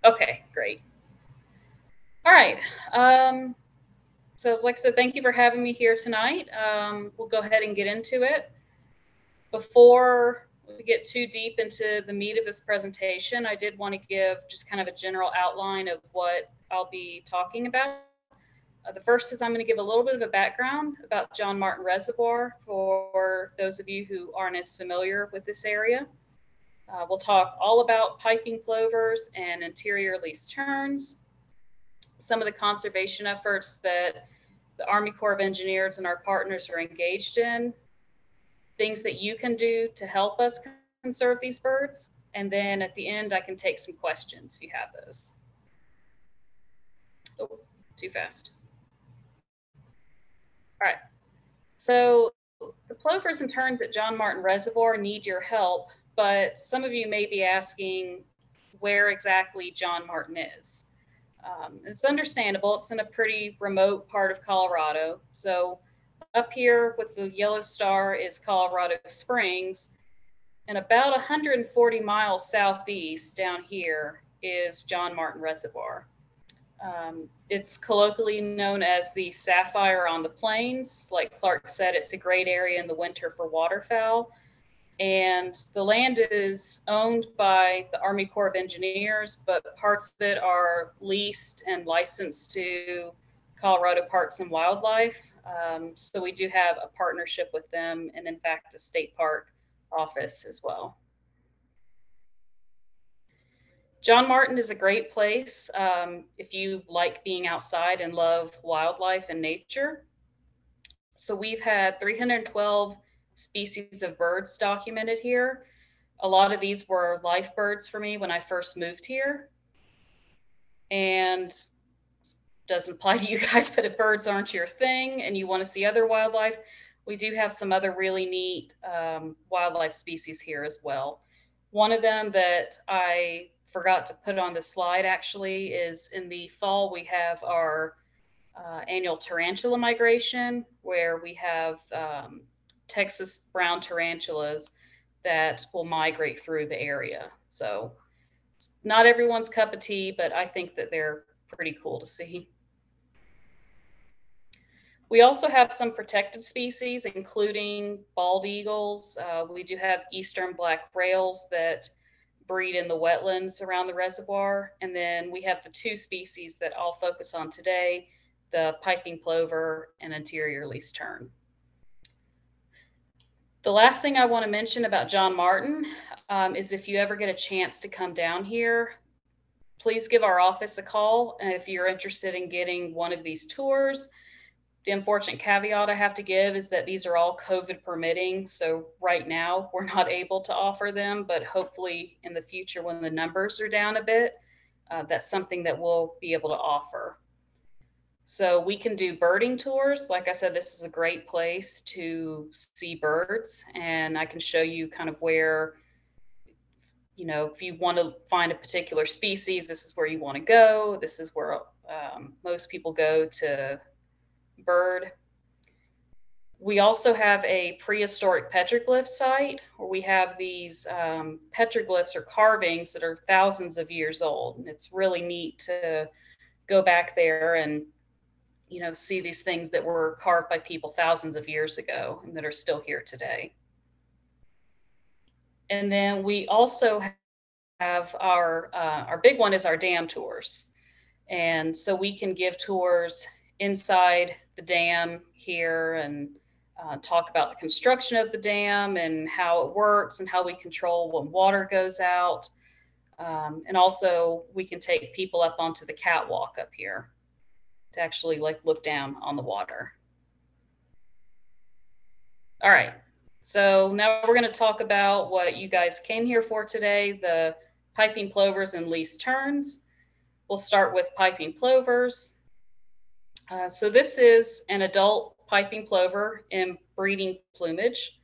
Okay, great. All right. So like I said, thank you for having me here tonight. We'll go ahead and get into it. Before we get too deep into the meat of this presentation, I did want to give just kind of a general outline of what I'll be talking about. The first is I'm going to give a little bit of a background about John Martin Reservoir for those of you who aren't as familiar with this area. We'll talk all about piping plovers and interior least terns, some of the conservation efforts that the Army Corps of Engineers and our partners are engaged in, things that you can do to help us conserve these birds, and then at the end I can take some questions if you have those. Oh, too fast. All right, so the plovers and terns at John Martin Reservoir need your help, but some of you may be asking where exactly John Martin is. It's understandable, it's in a pretty remote part of Colorado. So up here with the yellow star is Colorado Springs, and about 140 miles southeast down here is John Martin Reservoir. It's colloquially known as the Sapphire on the Plains. Like Clark said, it's a great area in the winter for waterfowl. And the land is owned by the Army Corps of Engineers, but parts of it are leased and licensed to Colorado Parks and Wildlife. So we do have a partnership with them, and in fact, a state park office as well. John Martin is a great place if you like being outside and love wildlife and nature. So we've had 312 species of birds documented here. A lot of these were life birds for me when I first moved here. And doesn't apply to you guys, but if birds aren't your thing and you want to see other wildlife, we do have some other really neat wildlife species here as well. One of them that I forgot to put on the slide actually is in the fall we have our annual tarantula migration, where we have Texas brown tarantulas that will migrate through the area. So not everyone's cup of tea, but I think that they're pretty cool to see. We also have some protected species, including bald eagles. We do have eastern black rails that breed in the wetlands around the reservoir. And then we have the two species that I'll focus on today, the piping plover and interior least tern. The last thing I want to mention about John Martin is if you ever get a chance to come down here, please give our office a call if you're interested in getting one of these tours. The unfortunate caveat I have to give is that these are all COVID permitting. So right now we're not able to offer them, but hopefully in the future when the numbers are down a bit, that's something that we'll be able to offer. So we can do birding tours. Like I said, this is a great place to see birds, and I can show you kind of where, you know, if you want to find a particular species, this is where you want to go. This is where most people go to bird. We also have a prehistoric petroglyph site where we have these petroglyphs or carvings that are thousands of years old. And it's really neat to go back there and, you know, see these things that were carved by people thousands of years ago and that are still here today. And then we also have our big one is our dam tours. And so we can give tours inside the dam here and talk about the construction of the dam and how it works and how we control when water goes out. And also we can take people up onto the catwalk up here to actually like look down on the water. All right, so now we're going to talk about what you guys came here for today, the piping plovers and least terns. We'll start with piping plovers. So this is an adult piping plover in breeding plumage.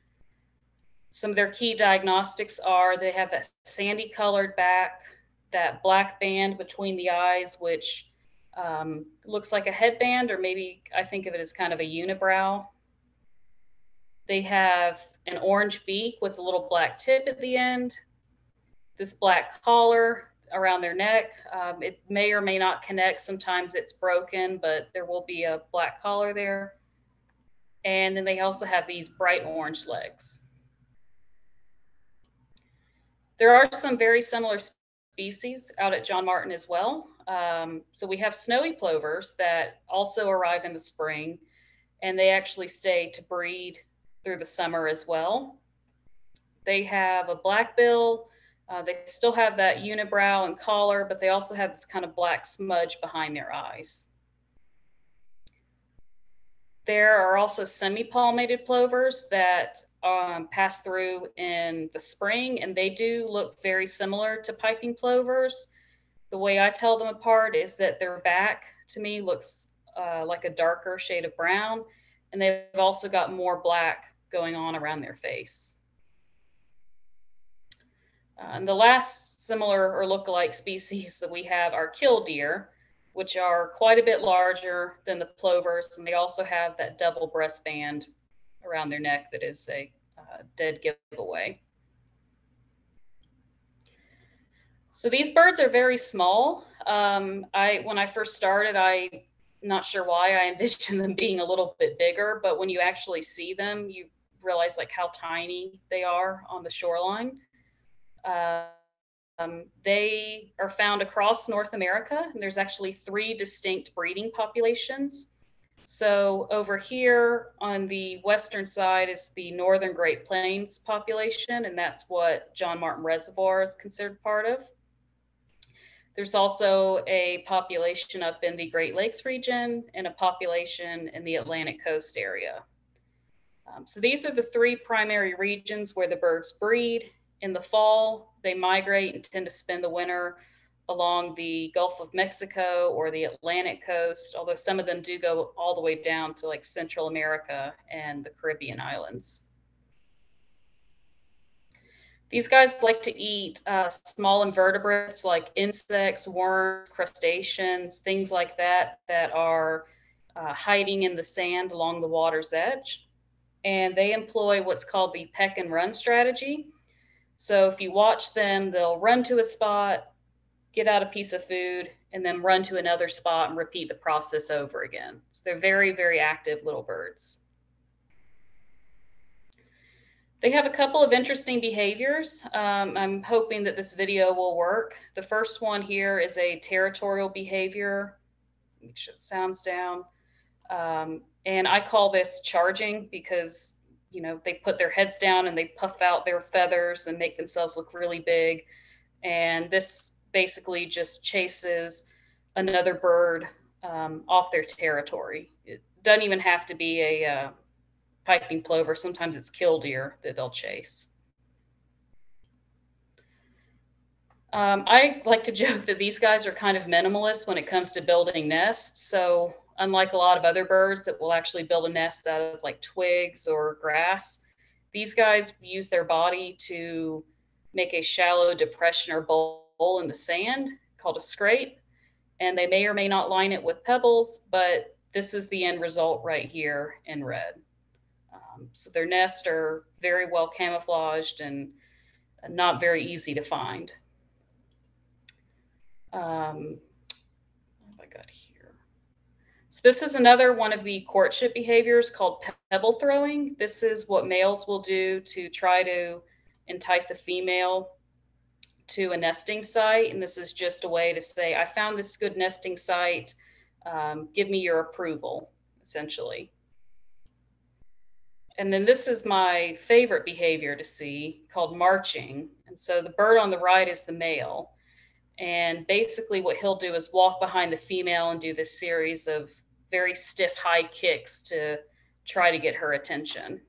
Some of their key diagnostics are they have that sandy colored back, that black band between the eyes, which looks like a headband, or maybe I think of it as kind of a unibrow. They have an orange beak with a little black tip at the end, this black collar. around their neck. It may or may not connect. Sometimes it's broken, but there will be a black collar there. And then they also have these bright orange legs. There are some very similar species out at John Martin as well. So we have snowy plovers that also arrive in the spring, and they actually stay to breed through the summer as well. They have a black bill. They still have that unibrow and collar, but they also have this kind of black smudge behind their eyes. There are also semi-palmated plovers that pass through in the spring, and they do look very similar to piping plovers. The way I tell them apart is that their back, to me, looks like a darker shade of brown, and they've also got more black going on around their face. And the last similar or lookalike species that we have are killdeer, which are quite a bit larger than the plovers, and they also have that double breast band around their neck that is a dead giveaway. So these birds are very small. When I first started, I'm not sure why I envisioned them being a little bit bigger, but when you actually see them, you realize like how tiny they are on the shoreline. They are found across North America, and there's actually 3 distinct breeding populations. So over here on the western side is the Northern Great Plains population, and that's what John Martin Reservoir is considered part of. There's also a population up in the Great Lakes region and a population in the Atlantic coast area. So these are the 3 primary regions where the birds breed. In the fall, they migrate and tend to spend the winter along the Gulf of Mexico or the Atlantic coast, although some of them do go all the way down to like Central America and the Caribbean islands. These guys like to eat small invertebrates like insects, worms, crustaceans, things like that that are hiding in the sand along the water's edge. And they employ what's called the peck and run strategy. So if you watch them, they'll run to a spot, get out a piece of food, and then run to another spot and repeat the process over again. So they're very, very active little birds. They have a couple of interesting behaviors. I'm hoping that this video will work. The first one here is a territorial behavior. Make sure the sound's down. And I call this charging because, you know, they put their heads down and they puff out their feathers and make themselves look really big. And this basically just chases another bird off their territory. It doesn't even have to be a piping plover. Sometimes it's killdeer that they'll chase. I like to joke that these guys are kind of minimalist when it comes to building nests. So unlike a lot of other birds that will actually build a nest out of like twigs or grass, these guys use their body to make a shallow depression or bowl in the sand called a scrape. And they may or may not line it with pebbles, but this is the end result right here in red. So their nests are very well camouflaged and not very easy to find. What have I got here? So this is another one of the courtship behaviors called pebble throwing. This is what males will do to try to entice a female to a nesting site. And this is just a way to say, I found this good nesting site. Give me your approval, essentially. And then this is my favorite behavior to see called marching. And so the bird on the right is the male. And basically what he'll do is walk behind the female and do this series of very stiff high kicks to try to get her attention.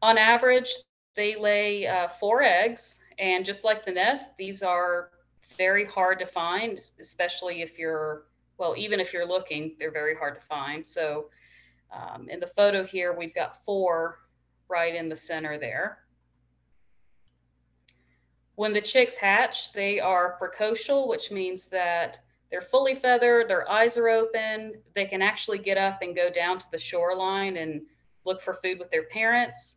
On average, they lay 4 eggs. And just like the nest, these are very hard to find, especially if you're, well, even if you're looking, they're very hard to find. So in the photo here, we've got 4 right in the center there. When the chicks hatch, they are precocial, which means that they're fully feathered, their eyes are open, they can actually get up and go down to the shoreline and look for food with their parents.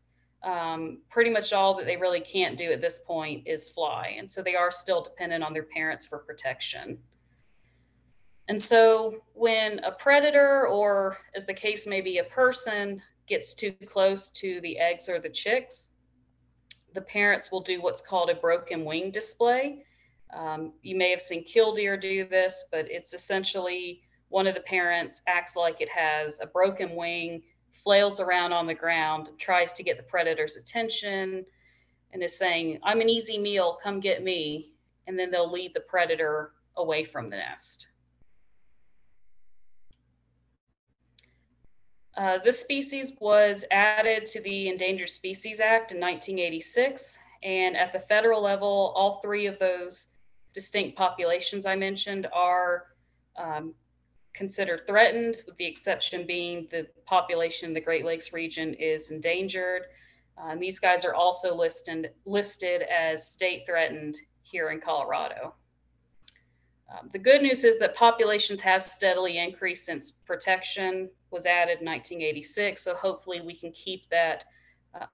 pretty much all that they really can't do at this point is fly. And so they are still dependent on their parents for protection. And so when a predator, or as the case may be, a person gets too close to the eggs or the chicks, the parents will do what's called a broken wing display. You may have seen killdeer do this, but it's essentially one of the parents acts like it has a broken wing, flails around on the ground, tries to get the predator's attention, and is saying, "I'm an easy meal, come get me." And then they'll lead the predator away from the nest. This species was added to the Endangered Species Act in 1986. And at the federal level, all three of those distinct populations I mentioned are considered threatened, with the exception being the population in the Great Lakes region is endangered. And these guys are also listed as state threatened here in Colorado. The good news is that populations have steadily increased since protection was added in 1986. So hopefully we can keep that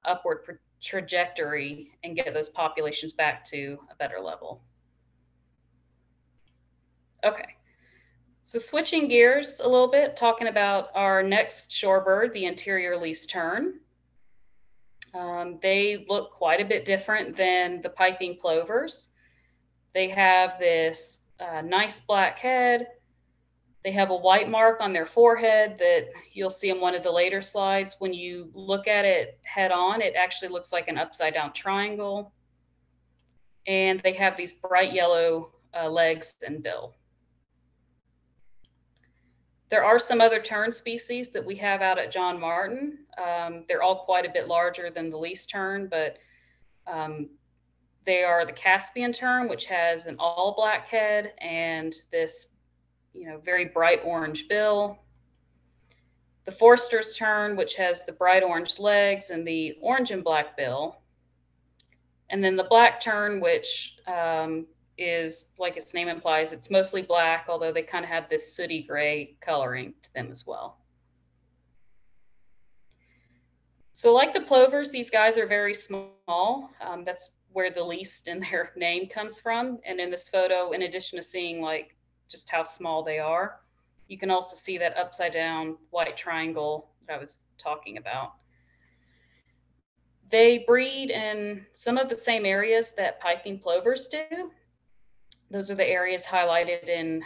upward trajectory and get those populations back to a better level. Okay, so switching gears a little bit, talking about our next shorebird, the interior least tern. They look quite a bit different than the piping plovers. They have this nice black head. They have a white mark on their forehead that you'll see in one of the later slides. When you look at it head on, it actually looks like an upside down triangle. And they have these bright yellow legs and bill. There are some other tern species that we have out at John Martin. They're all quite a bit larger than the least tern, but they are the Caspian tern, which has an all black head and this, very bright orange bill. The Forster's tern, which has the bright orange legs and the orange and black bill. And then the black tern, which is, like its name implies, it's mostly black, although they kind of have this sooty gray coloring to them as well. So like the plovers, these guys are very small. That's where the least in their name comes from. And in this photo, in addition to seeing like just how small they are, you can also see that upside down white triangle that I was talking about. They breed in some of the same areas that piping plovers do. Those are the areas highlighted in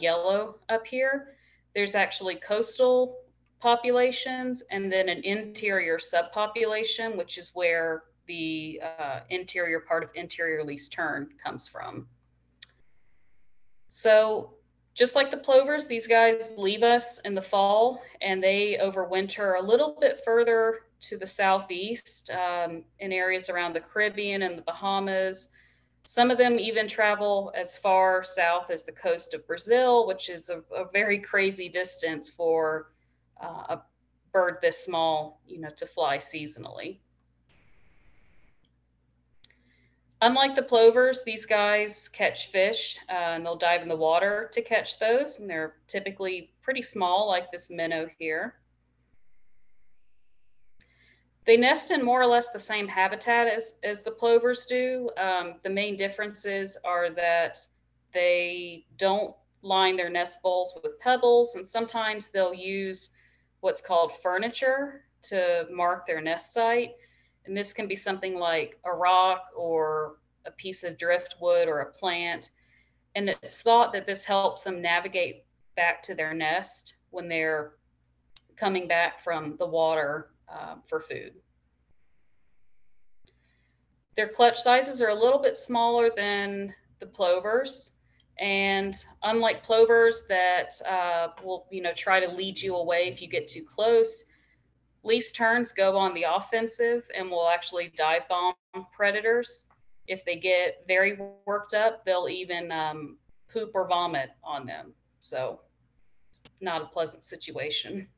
yellow up here. There's actually coastal populations and then an interior subpopulation, which is where the interior part of interior least tern comes from. So just like the plovers, these guys leave us in the fall and they overwinter a little bit further to the southeast in areas around the Caribbean and the Bahamas. Some of them even travel as far south as the coast of Brazil, which is a very crazy distance for a bird this small, to fly seasonally. Unlike the plovers, these guys catch fish and they'll dive in the water to catch those. And they're typically pretty small, like this minnow here. They nest in more or less the same habitat as the plovers do. The main differences are that they don't line their nest bowls with pebbles, and sometimes they'll use what's called furniture to mark their nest site. And this can be something like a rock or a piece of driftwood or a plant. And it's thought that this helps them navigate back to their nest when they're coming back from the water for food. Their clutch sizes are a little bit smaller than the plovers. And unlike plovers that will, try to lead you away if you get too close, least terns go on the offensive and will actually dive bomb predators. If they get very worked up, they'll even poop or vomit on them. So it's not a pleasant situation.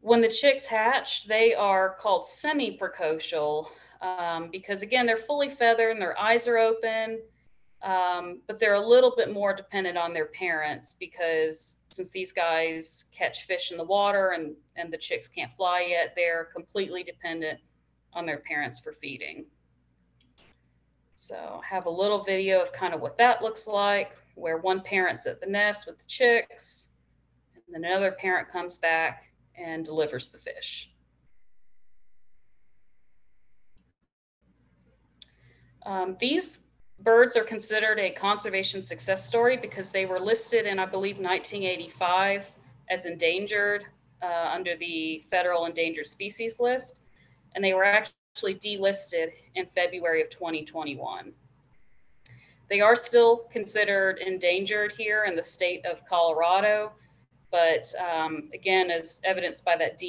When the chicks hatch, they are called semi-precocial because, again, they're fully feathered and their eyes are open. But they're a little bit more dependent on their parents because since these guys catch fish in the water and the chicks can't fly yet, they're completely dependent on their parents for feeding. So I have a little video of kind of what that looks like, where one parent's at the nest with the chicks, and then another parent comes back and delivers the fish. These birds are considered a conservation success story because they were listed in, I believe, 1985 as endangered under the Federal Endangered Species list, and they were actually delisted in February of 2021. They are still considered endangered here in the state of Colorado, but again, as evidenced by that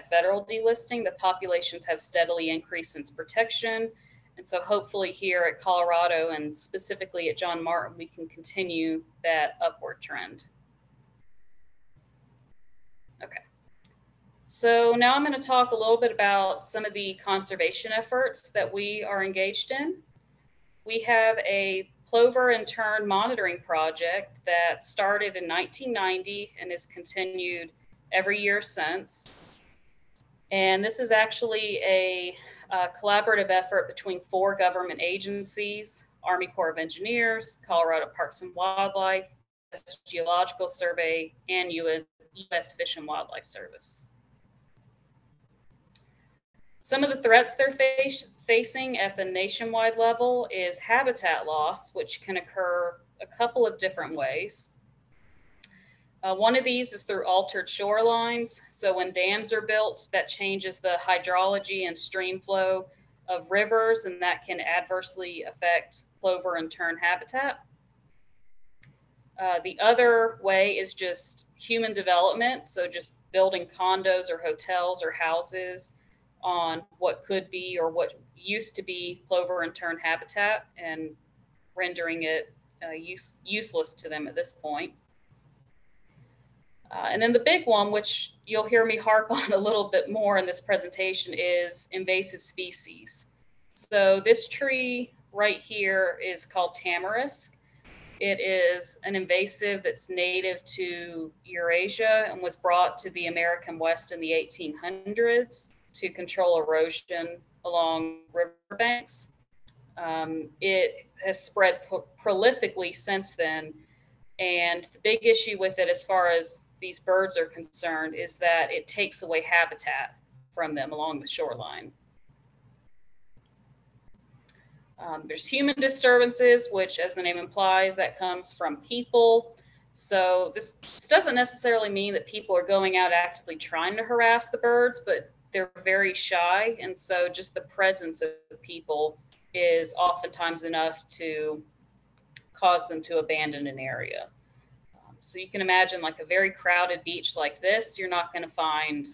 federal delisting, the populations have steadily increased since protection. And so hopefully here at Colorado and specifically at John Martin, we can continue that upward trend. Okay. So now I'm going to talk a little bit about some of the conservation efforts that we are engaged in. We have a plover and tern monitoring project that started in 1990 and has continued every year since. And this is actually a collaborative effort between 4 government agencies: Army Corps of Engineers, Colorado Parks and Wildlife, Geological Survey, and U.S. Fish and Wildlife Service. Some of the threats they're facing at the nationwide level is habitat loss, which can occur a couple of different ways. One of these is through altered shorelines. So when dams are built, that changes the hydrology and stream flow of rivers, and that can adversely affect plover and tern habitat. The other way is just human development. So just building condos or hotels or houses on what could be or what used to be plover and tern habitat and rendering it useless to them at this point. And then the big one, which you'll hear me harp on a little bit more in this presentation, is invasive species. So this tree right here is called Tamarisk. It is an invasive that's native to Eurasia and was brought to the American West in the 1800s to control erosion along riverbanks. It has spread prolifically since then. And the big issue with it, as far as these birds are concerned, is that it takes away habitat from them along the shoreline. There's human disturbances, which, as the name implies, that comes from people. So this doesn't necessarily mean that people are going out actively trying to harass the birds, but they're very shy. And so just the presence of people is oftentimes enough to cause them to abandon an area. So you can imagine, like a very crowded beach like this, you're not going to find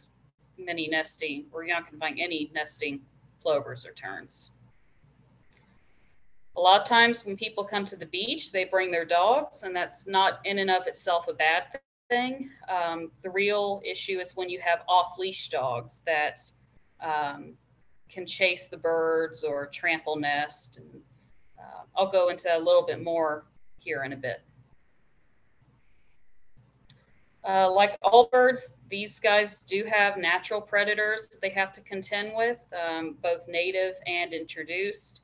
many nesting, or you're not going to find any nesting plovers or terns. A lot of times when people come to the beach, they bring their dogs, and that's not in and of itself a bad thing. The real issue is when you have off-leash dogs that can chase the birds or trample nest. And I'll go into a little bit more here in a bit. Like all birds, these guys do have natural predators that they have to contend with, both native and introduced.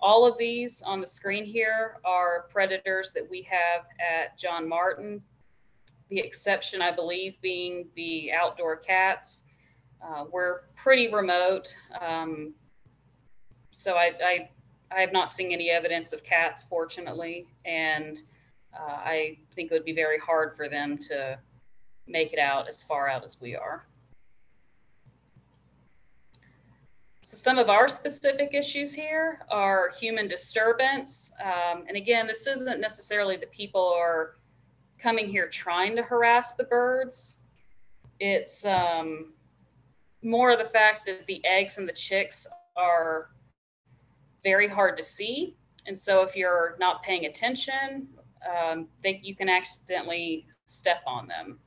All of these on the screen here are predators that we have at John Martin. The exception, I believe, being the outdoor cats. We're pretty remote, so I have not seen any evidence of cats, fortunately, and I think it would be very hard for them to make it out as far out as we are. So some of our specific issues here are human disturbance. And again, this isn't necessarily that people are coming here trying to harass the birds. It's more of the fact that the eggs and the chicks are very hard to see. And so if you're not paying attention, you can accidentally step on them.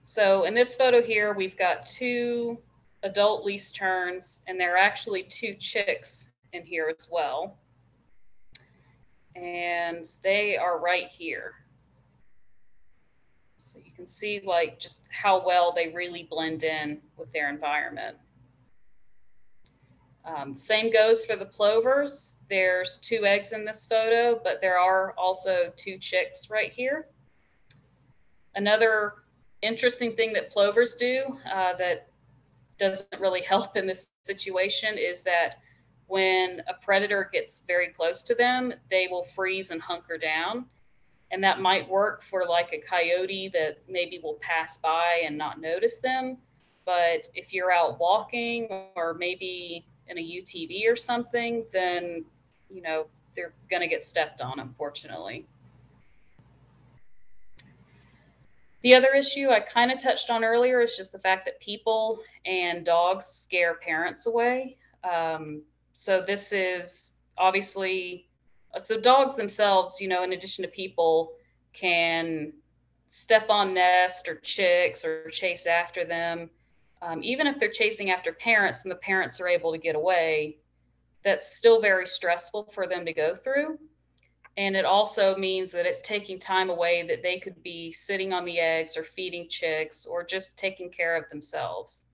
So in this photo here, we've got 2 adult least terns, and there are actually 2 chicks in here as well. and they are right here. So you can see like just how well they really blend in with their environment. Same goes for the plovers. There's 2 eggs in this photo, but there are also 2 chicks right here. Another interesting thing that plovers do that doesn't really help in this situation is that when a predator gets very close to them, they will freeze and hunker down. And that might work for like a coyote that maybe will pass by and not notice them. But if you're out walking or maybe in a UTV or something, then, you know, they're going to get stepped on, unfortunately. The other issue I kind of touched on earlier is just the fact that people and dogs scare parents away. So this is obviously, so dogs themselves, you know, in addition to people, can step on nests or chicks or chase after them. Even if they're chasing after parents and the parents are able to get away, that's still very stressful for them to go through. And it also means that it's taking time away that they could be sitting on the eggs or feeding chicks or just taking care of themselves.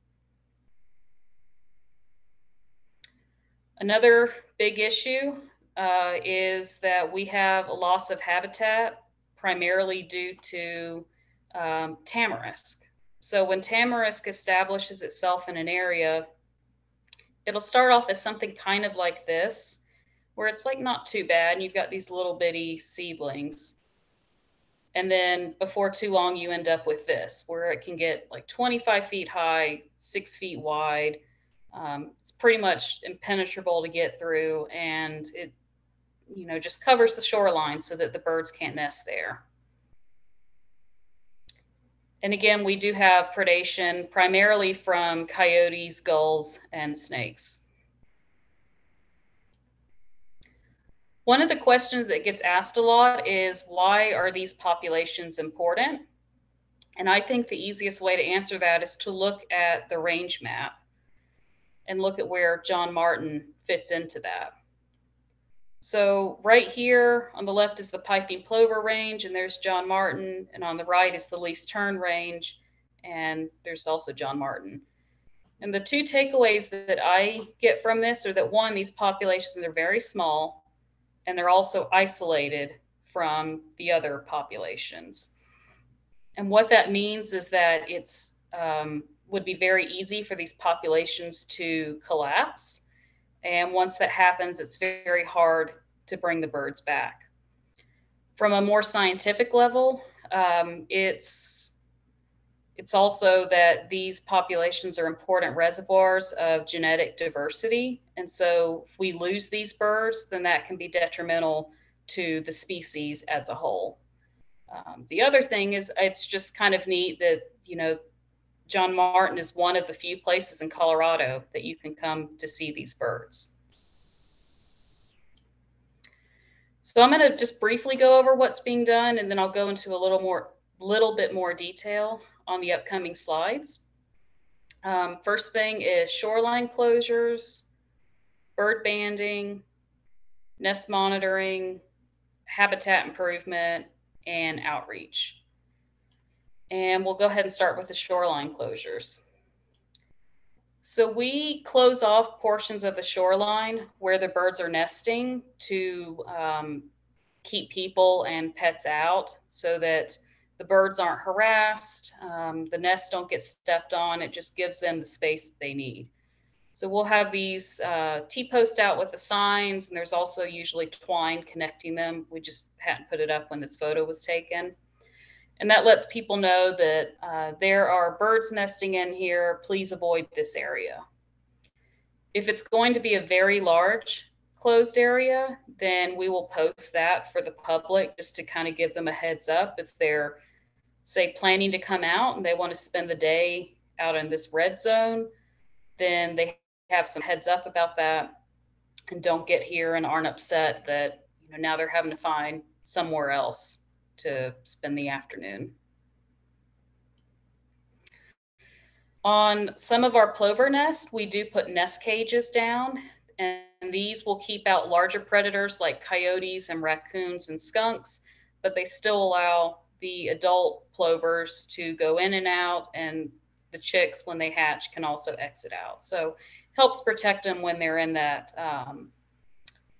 Another big issue is that we have a loss of habitat primarily due to tamarisk. So when tamarisk establishes itself in an area, it'll start off as something kind of like this, where it's like not too bad. And you've got these little bitty seedlings. And then before too long, you end up with this, where it can get like 25 feet high, 6 feet wide. It's pretty much impenetrable to get through, and it, you know, just covers the shoreline so that the birds can't nest there. And again, we do have predation primarily from coyotes, gulls, and snakes. One of the questions that gets asked a lot is, why are these populations important? And I think the easiest way to answer that is to look at the range map and look at where John Martin fits into that. So right here on the left is the piping plover range, and there's John Martin, and on the right is the least tern range, and there's also John Martin. And the 2 takeaways that I get from this are that, one, these populations are very small, and they're also isolated from the other populations. And what that means is that it's would be very easy for these populations to collapse. And once that happens, it's very hard to bring the birds back. From a more scientific level, it's also that these populations are important reservoirs of genetic diversity. And so if we lose these birds, then that can be detrimental to the species as a whole. The other thing is, it's just kind of neat that, you know, John Martin is one of the few places in Colorado that you can come to see these birds. So I'm going to just briefly go over what's being done, and then I'll go into a little bit more detail on the upcoming slides. First thing is shoreline closures, bird banding, nest monitoring, habitat improvement, and outreach. And we'll go ahead and start with the shoreline closures. So we close off portions of the shoreline where the birds are nesting to keep people and pets out, so that the birds aren't harassed, the nests don't get stepped on. It just gives them the space that they need. So we'll have these T-posts out with the signs, and there's also usually twine connecting them. We just hadn't put it up when this photo was taken. And that lets people know that there are birds nesting in here. Please avoid this area. If it's going to be a very large closed area, then we will post that for the public just to kind of give them a heads up. If they're, say, planning to come out and they want to spend the day out in this red zone, then they have some heads up about that and don't get here and aren't upset that, you know, now they're having to find somewhere else to spend the afternoon. On some of our plover nests, we do put nest cages down, and these will keep out larger predators like coyotes and raccoons and skunks, but they still allow the adult plovers to go in and out, and the chicks, when they hatch, can also exit out. So helps protect them when they're in that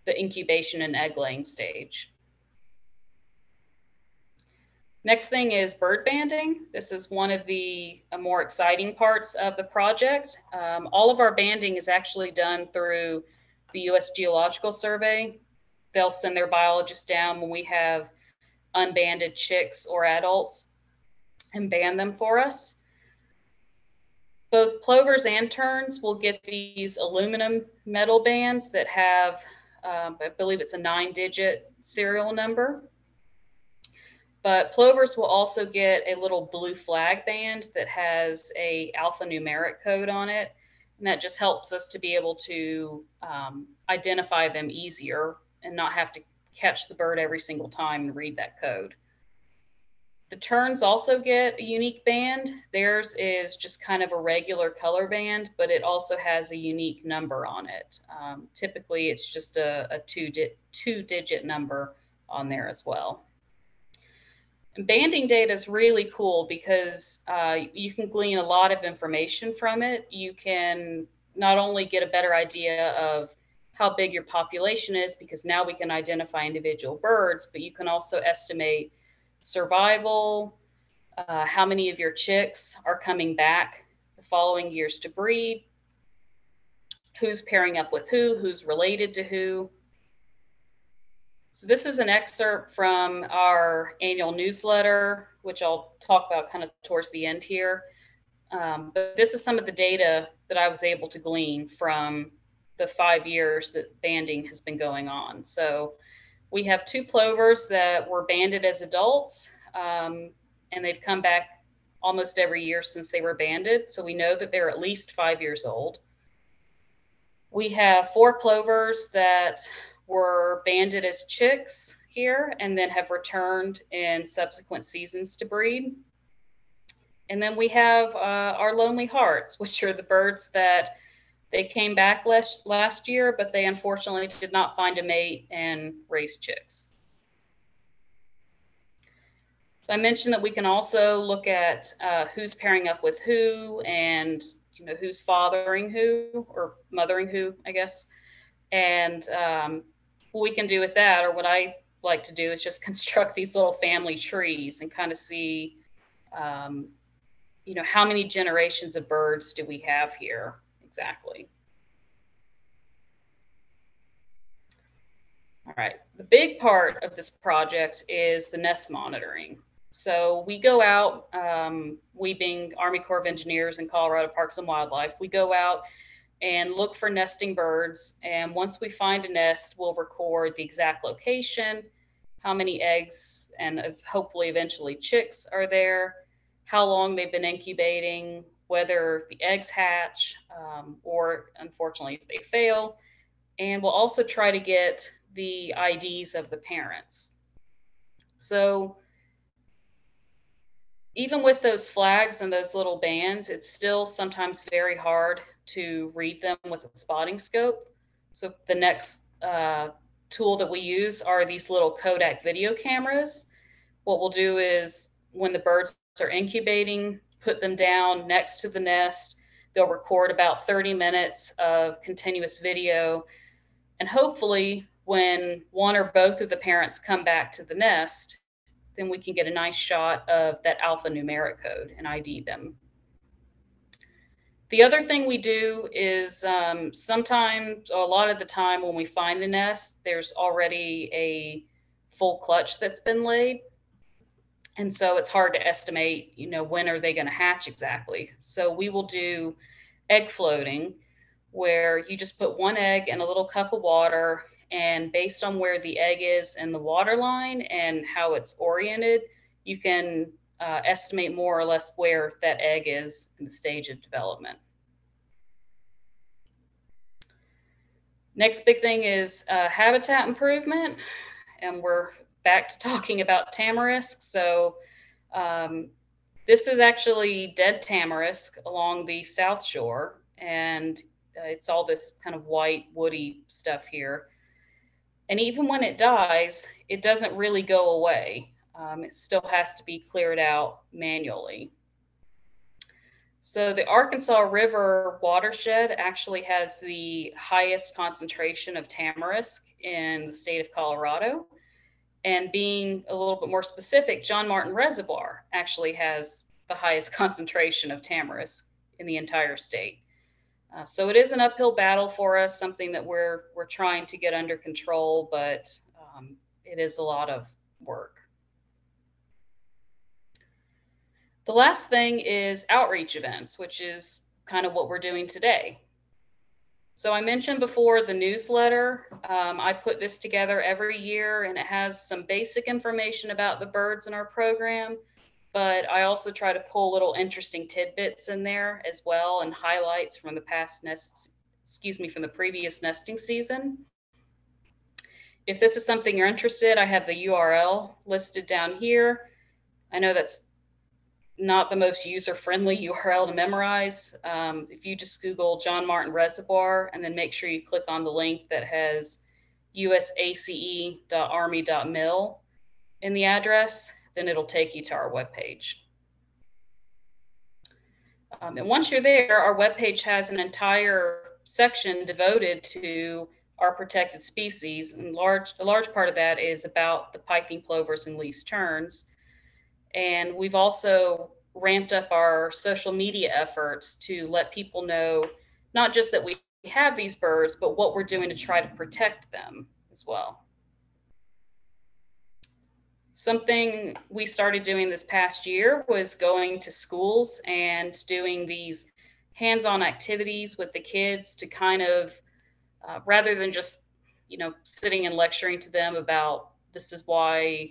the incubation and egg laying stage. Next thing is bird banding. This is one of the more exciting parts of the project. All of our banding is actually done through the U.S. Geological Survey. They'll send their biologists down when we have unbanded chicks or adults and band them for us. Both plovers and terns will get these aluminum metal bands that have, I believe it's a 9-digit serial number. But plovers will also get a little blue flag band that has a alphanumeric code on it. And that just helps us to be able to identify them easier and not have to catch the bird every single time and read that code. The terns also get a unique band. Theirs is just kind of a regular color band, but it also has a unique number on it. Typically, it's just a two-digit number on there as well. And banding data is really cool because you can glean a lot of information from it. You can not only get a better idea of how big your population is, because now we can identify individual birds, but you can also estimate survival, how many of your chicks are coming back the following years to breed, who's pairing up with who's related to who. So this is an excerpt from our annual newsletter, which I'll talk about kind of towards the end here. But this is some of the data that I was able to glean from the 5 years that banding has been going on. So we have 2 plovers that were banded as adults, and they've come back almost every year since they were banded. So we know that they're at least 5 years old. We have 4 plovers that were banded as chicks here and then have returned in subsequent seasons to breed. And then we have our lonely hearts, which are the birds that they came back last year, but they unfortunately did not find a mate and raise chicks. So I mentioned that we can also look at who's pairing up with who, and who's fathering who or mothering who, I guess. And what we can do with that, or what I like to do, is just construct these little family trees and kind of see, how many generations of birds do we have here exactly. All right, the big part of this project is the nest monitoring. So we go out, we being Army Corps of Engineers and Colorado Parks and Wildlife, we go out and look for nesting birds. And once we find a nest, we'll record the exact location, how many eggs and hopefully eventually chicks are there, how long they've been incubating, whether the eggs hatch, or unfortunately if they fail. And we'll also try to get the IDs of the parents. So even with those flags and those little bands, it's still sometimes very hard to read them with a spotting scope. So the next tool that we use are these little Kodak video cameras. What we'll do is when the birds are incubating, put them down next to the nest. They'll record about 30 minutes of continuous video. And hopefully when one or both of the parents come back to the nest, then we can get a nice shot of that alphanumeric code and ID them. The other thing we do is sometimes, or a lot of the time when we find the nest, there's already a full clutch that's been laid. And so it's hard to estimate, when are they going to hatch exactly. So we will do egg floating, where you just put 1 egg in a little cup of water, and based on where the egg is in the water line and how it's oriented, you can estimate more or less where that egg is in the stage of development. Next big thing is habitat improvement, and we're back to talking about tamarisk. So this is actually dead tamarisk along the south shore, and It's all this kind of white, woody stuff here. And even when it dies, it doesn't really go away. It still has to be cleared out manually. So the Arkansas River watershed actually has the highest concentration of tamarisk in the state of Colorado. And being a little bit more specific, John Martin Reservoir actually has the highest concentration of tamarisk in the entire state. So it is an uphill battle for us, something that we're trying to get under control, but it is a lot of work. The last thing is outreach events, which is kind of what we're doing today. So I mentioned before the newsletter. I put this together every year, and it has some basic information about the birds in our program, but I also try to pull little interesting tidbits in there as well, and highlights from the from the previous nesting season. If this is something you're interested, I have the URL listed down here. I know that's not the most user-friendly URL to memorize. If you just Google John Martin Reservoir and then make sure you click on the link that has usace.army.mil in the address, then it'll take you to our webpage. And once you're there, our webpage has an entire section devoted to our protected species, and a large part of that is about the piping plovers and least terns. And we've also ramped up our social media efforts to let people know not just that we have these birds, but what we're doing to try to protect them as well. Something we started doing this past year was going to schools and doing these hands-on activities with the kids to kind of, rather than just, sitting and lecturing to them about this is why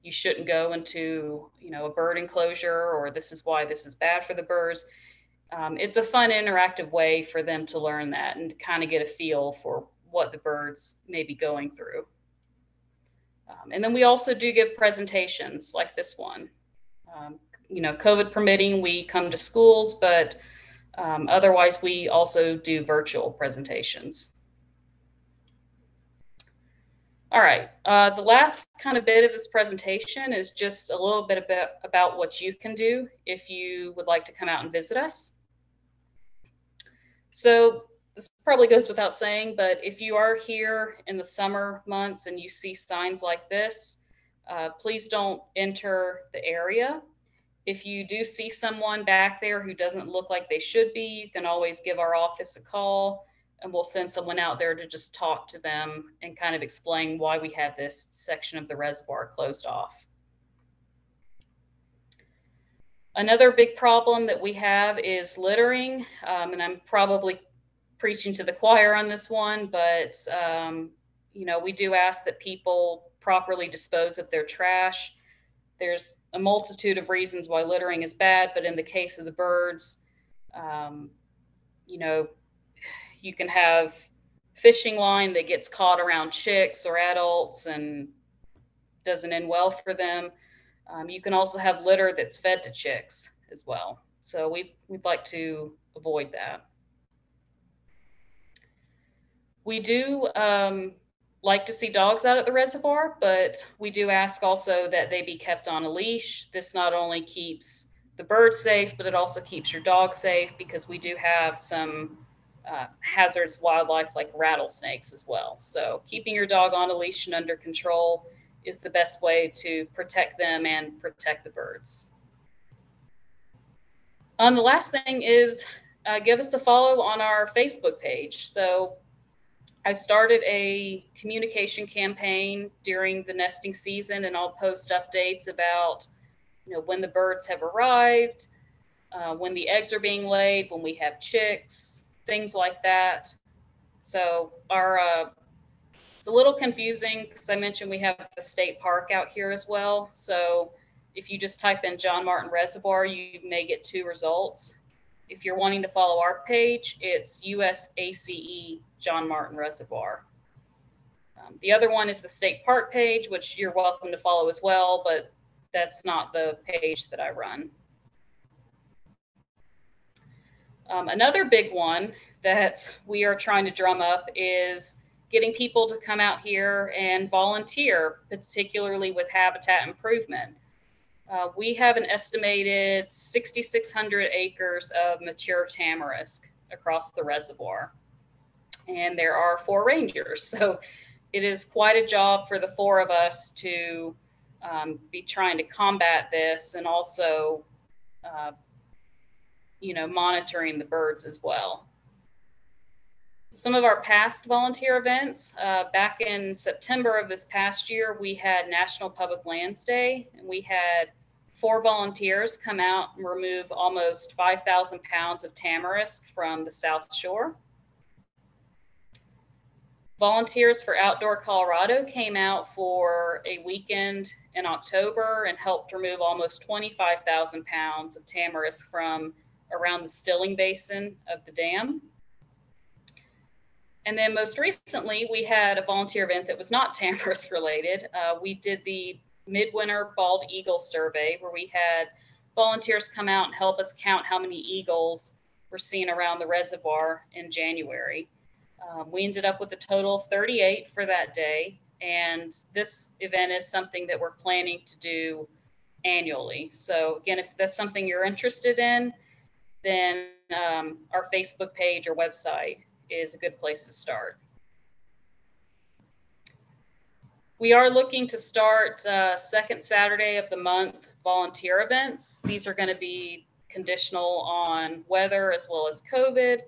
you shouldn't go into, a bird enclosure, or this is why this is bad for the birds. It's a fun, interactive way for them to learn that and kind of get a feel for what the birds may be going through. And then we also do give presentations like this one. COVID permitting, we come to schools, but otherwise we also do virtual presentations. All right, the last kind of bit of this presentation is just a little bit about what you can do if you would like to come out and visit us. So this probably goes without saying, but if you are here in the summer months and you see signs like this, please don't enter the area. If you do see someone back there who doesn't look like they should be, you can always give our office a call, and we'll send someone out there to just talk to them and kind of explain why we have this section of the reservoir closed off. Another big problem that we have is littering, and I'm probably preaching to the choir on this one, but we do ask that people properly dispose of their trash. There's a multitude of reasons why littering is bad, but in the case of the birds, you can have fishing line that gets caught around chicks or adults and doesn't end well for them. You can also have litter that's fed to chicks as well. So we'd like to avoid that. We do like to see dogs out at the reservoir, but we do ask also that they be kept on a leash. This not only keeps the birds safe, but it also keeps your dog safe, because we do have some hazardous wildlife like rattlesnakes as well. So keeping your dog on a leash and under control is the best way to protect them and protect the birds. The last thing is give us a follow on our Facebook page. So I started a communication campaign during the nesting season, and I'll post updates about when the birds have arrived, when the eggs are being laid, when we have chicks, things like that. So it's a little confusing because I mentioned we have the state park out here as well. So if you just type in John Martin Reservoir, you may get 2 results. If you're wanting to follow our page, it's USACE John Martin Reservoir. The other one is the state park page, which you're welcome to follow as well, but that's not the page that I run. Another big one that we are trying to drum up is getting people to come out here and volunteer, particularly with habitat improvement. We have an estimated 6,600 acres of mature tamarisk across the reservoir, and there are 4 rangers. So it is quite a job for the 4 of us to be trying to combat this, and also monitoring the birds as well. Some of our past volunteer events, back in September of this past year, we had National Public Lands Day, and we had 4 volunteers come out and remove almost 5,000 pounds of tamarisk from the South Shore. Volunteers for Outdoor Colorado came out for a weekend in October and helped remove almost 25,000 pounds of tamarisk from around the stilling basin of the dam. And then most recently, we had a volunteer event that was not tamarisk related. We did the Midwinter Bald Eagle Survey, where we had volunteers come out and help us count how many eagles were seen around the reservoir in January. We ended up with a total of 38 for that day, and this event is something that we're planning to do annually. So again, if that's something you're interested in, then our Facebook page or website is a good place to start. We are looking to start second Saturday of the month volunteer events. These are going to be conditional on weather as well as COVID.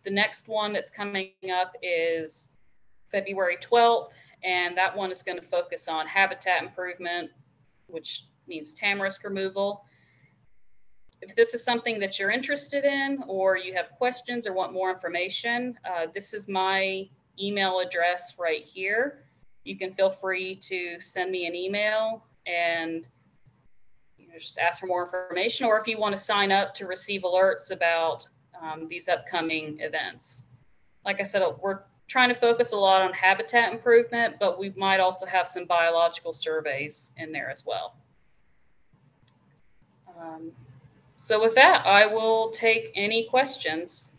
The next one that's coming up is February 12th, and that one is going to focus on habitat improvement, which means tamarisk removal. If this is something that you're interested in, or you have questions or want more information, this is my email address right here. You can feel free to send me an email and just ask for more information, or if you want to sign up to receive alerts about these upcoming events. Like I said, we're trying to focus a lot on habitat improvement, but we might also have some biological surveys in there as well. So with that, I will take any questions.